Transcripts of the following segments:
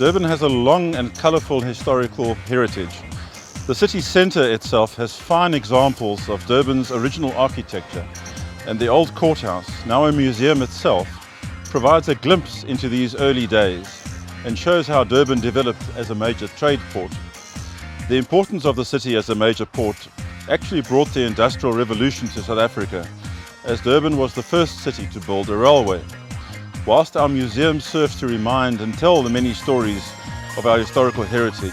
Durban has a long and colourful historical heritage. The city centre itself has fine examples of Durban's original architecture, and the old courthouse, now a museum itself, provides a glimpse into these early days and shows how Durban developed as a major trade port. The importance of the city as a major port actually brought the Industrial Revolution to South Africa, as Durban was the first city to build a railway. Whilst our museum serves to remind and tell the many stories of our historical heritage,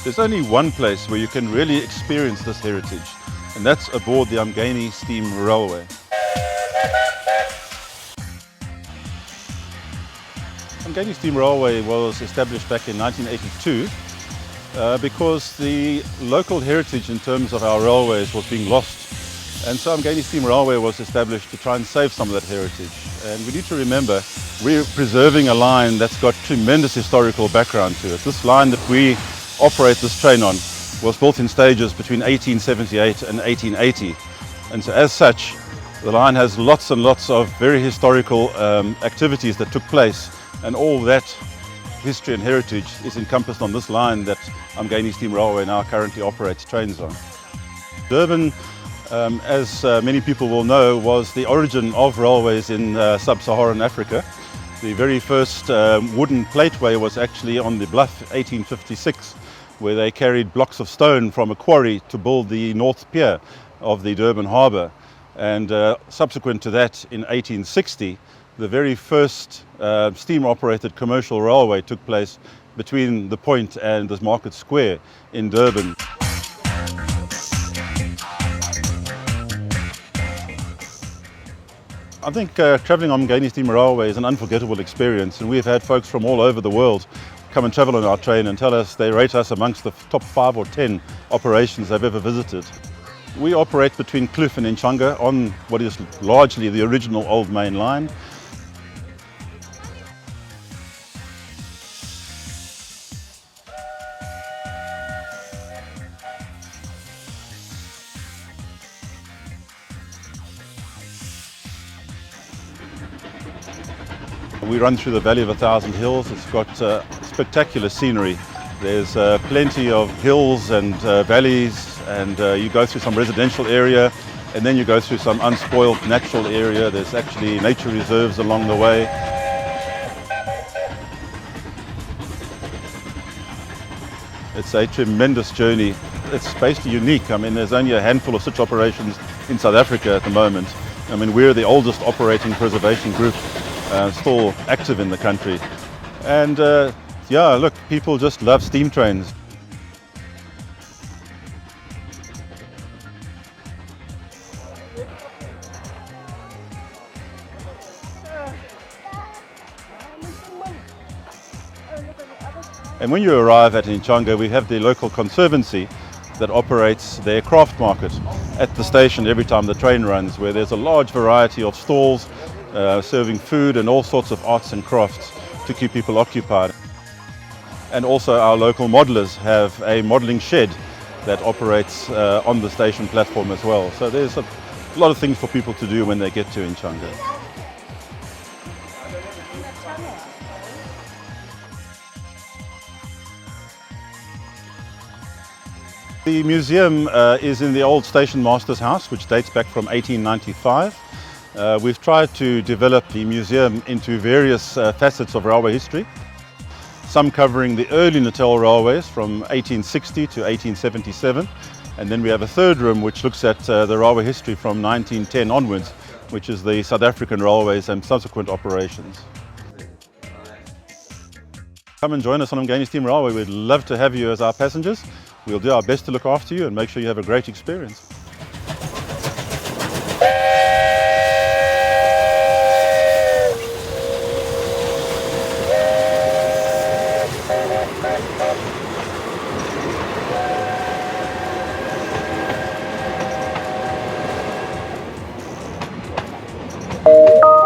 there's only one place where you can really experience this heritage, and that's aboard the Umgeni Steam Railway. Umgeni Steam Railway was established back in 1982 because the local heritage in terms of our railways was being lost. And so Umgeni Steam Railway was established to try and save some of that heritage. And we need to remember, we're preserving a line that's got tremendous historical background to it. This line that we operate this train on was built in stages between 1878 and 1880. And so as such, the line has lots and lots of very historical activities that took place, and all that history and heritage is encompassed on this line that Umgeni Steam Railway now currently operates trains on. Durban, as many people will know, was the origin of railways in sub-Saharan Africa. The very first wooden plateway was actually on the Bluff 1856, where they carried blocks of stone from a quarry to build the North Pier of the Durban harbour. And subsequent to that, in 1860, the very first steam-operated commercial railway took place between the Point and the Market Square in Durban. I think travelling on Umgeni Steam Railway is an unforgettable experience, and we've had folks from all over the world come and travel on our train and tell us they rate us amongst the top 5 or 10 operations they've ever visited. We operate between Kloof and Nchanga on what is largely the original old main line. We run through the Valley of 1,000 Hills. It's got spectacular scenery. There's plenty of hills and valleys, and you go through some residential area, and then you go through some unspoiled natural area. There's actually nature reserves along the way. It's a tremendous journey. It's basically unique. I mean, there's only a handful of such operations in South Africa at the moment. I mean, we're the oldest operating preservation group still active in the country. And yeah, look, people just love steam trains. And when you arrive at Nchanga, we have the local conservancy that operates their craft market at the station every time the train runs, where there's a large variety of stalls serving food and all sorts of arts and crafts to keep people occupied. And also our local modelers have a modelling shed that operates on the station platform as well. So there's a lot of things for people to do when they get to Nchanga. The museum is in the old station master's house, which dates back from 1895. We've tried to develop the museum into various facets of railway history, some covering the early Natal railways from 1860 to 1877, and then we have a third room which looks at the railway history from 1910 onwards, which is the South African railways and subsequent operations. Come and join us on Umgeni Steam Railway. We'd love to have you as our passengers. We'll do our best to look after you and make sure you have a great experience. You